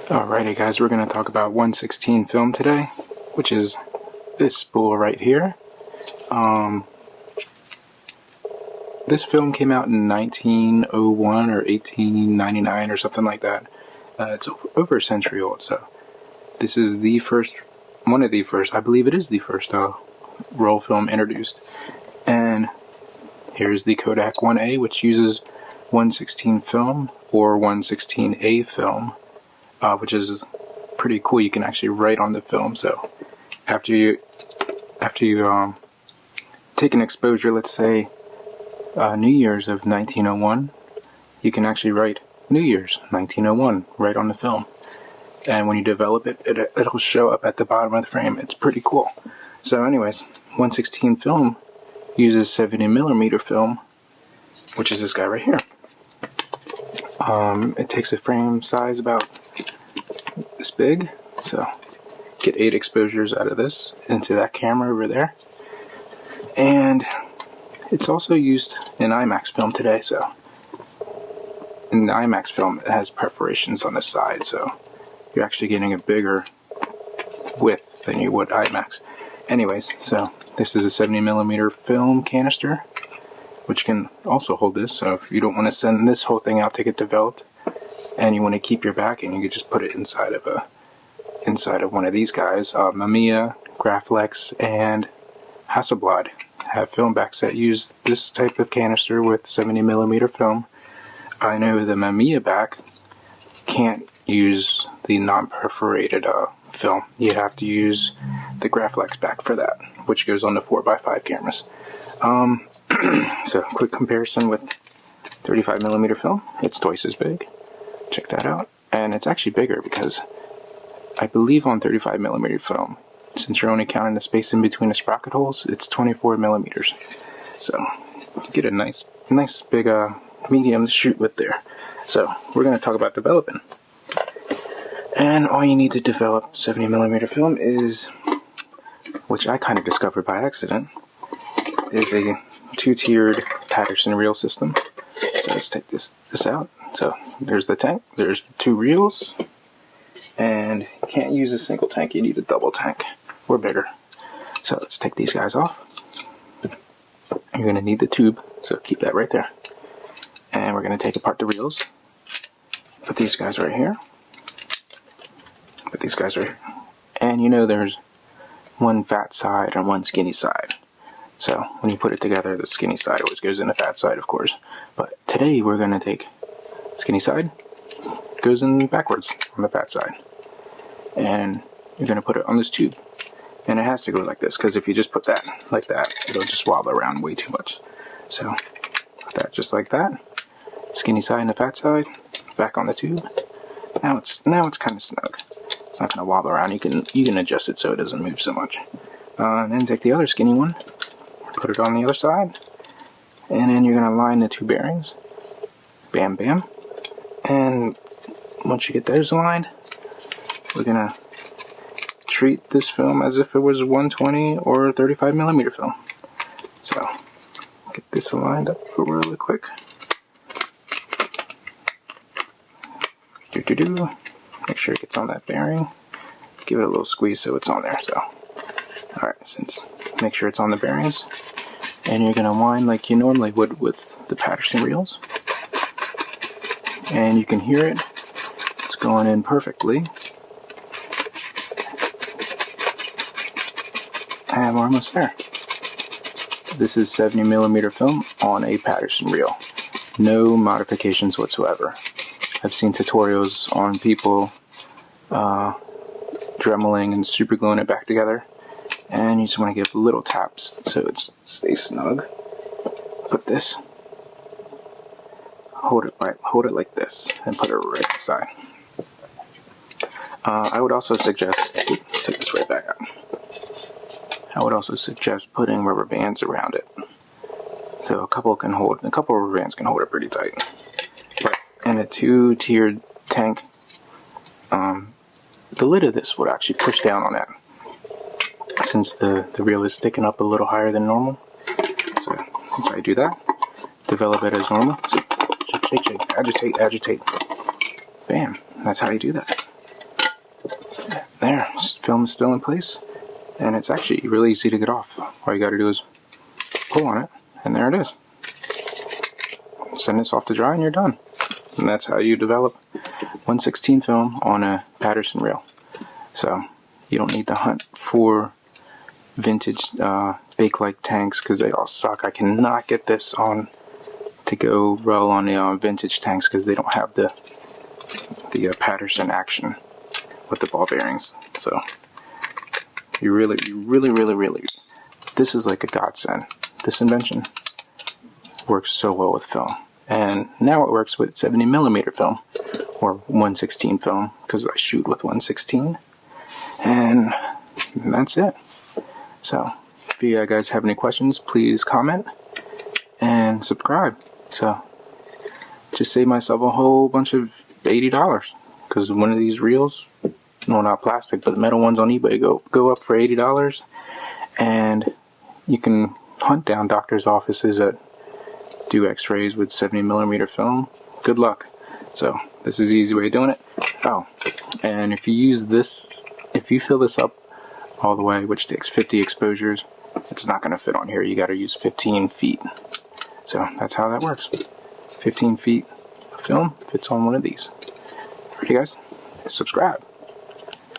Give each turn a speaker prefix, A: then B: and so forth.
A: Alrighty guys, we're going to talk about 1/16 film today, which is this spool right here. This film came out in 1901 or 1899 or something like that. It's over a century old, so this is the first, one of the first, I believe it is the first roll film introduced. And here's the Kodak 1A, which uses 1/16 film or 1/16A film. Which is pretty cool. You can actually write on the film. So after you take an exposure, let's say New Year's of 1901, you can actually write New Year's 1901 right on the film. And when you develop it, it'll show up at the bottom of the frame. It's pretty cool. So anyways, 1/16 film uses 70mm film, which is this guy right here. It takes a frame size about this big, so get 8 exposures out of this into that camera over there. And it's also used in IMAX film today, so in the IMAX film it has perforations on the side, so you're actually getting a bigger width than you would IMAX. Anyways, so this is a 70mm film canister, which can also hold this, so if you don't want to send this whole thing out to get developed and you want to keep your backing, you could just put it inside of one of these guys. Mamiya, Graflex, and Hasselblad have film backs that use this type of canister with 70mm film. I know the Mamiya back can't use the non-perforated film. You have to use the Graflex back for that, which goes on the 4x5 cameras. So quick comparison with 35mm film. It's twice as big. Check that out. And it's actually bigger because I believe on 35mm film, since you're only counting the space in between the sprocket holes, it's 24mm. So you get a nice big medium to shoot with there. So we're going to talk about developing. And all you need to develop 70mm film is, which I kind of discovered by accident, is a 2-tiered Paterson reel system. So let's take this out. So there's the tank, there's the 2 reels, and you can't use a single tank, you need a double tank or bigger. So let's take these guys off. You're going to need the tube, so keep that right there. And we're going to take apart the reels. Put these guys right here. Put these guys right here. And you know there's one fat side and one skinny side. So when you put it together, the skinny side always goes in the fat side, of course. But today we're going to take skinny side, goes in backwards on the fat side. And you're going to put it on this tube. And it has to go like this, because if you just put that like that, it'll just wobble around way too much. So put that just like that. Skinny side and the fat side, back on the tube. Now it's kind of snug. It's not going to wobble around. You can adjust it so it doesn't move so much. And then take the other skinny one, put it on the other side, and then you're going to line the 2 bearings. Bam, bam. And once you get those aligned, we're going to treat this film as if it was 120 or 35mm film. So, get this aligned up really quick. Make sure it gets on that bearing. Give it a little squeeze so it's on there. So, alright, make sure it's on the bearings. And you're going to wind like you normally would with the Paterson reels. And you can hear it. It's going in perfectly. And we're almost there. This is 70mm film on a Paterson reel. No modifications whatsoever. I've seen tutorials on people dremeling and super gluing it back together. And you just want to give little taps so it stays snug. Put this. Hold it like this and put it right inside. I would also suggest, take this right back out. I would also suggest putting rubber bands around it. So a couple of rubber bands can hold it pretty tight. But in a 2-tiered tank, the lid of this would actually push down on that, since the reel is sticking up a little higher than normal. So once I do that, develop it as normal. So shake, agitate. Bam. That's how you do that. there, film is still in place, and it's actually really easy to get off. All you got to do is pull on it, and there it is. Send this off to dry, and you're done. And that's how you develop 1/16 film on a Paterson reel. So you don't need to hunt for vintage Bakelite tanks, because they all suck. I cannot get this on to go well on the vintage tanks because they don't have the Paterson action with the ball bearings. So you really, this is like a godsend. This invention works so well with film, and now it works with 70mm film or 1/16 film because I shoot with 1/16, and that's it. So if you guys have any questions, please comment and subscribe. So just saved myself a whole bunch of $80 because one of these reels, no, not plastic, but the metal ones on eBay go up for $80, and you can hunt down doctors' offices that do x-rays with 70mm film. Good luck. So this is the easy way of doing it. Oh, and if you use this, if you fill this up all the way, which takes 50 exposures, it's not going to fit on here. You got to use 15 feet. So that's how that works. 15 feet of film fits on one of these. Alrighty guys, subscribe.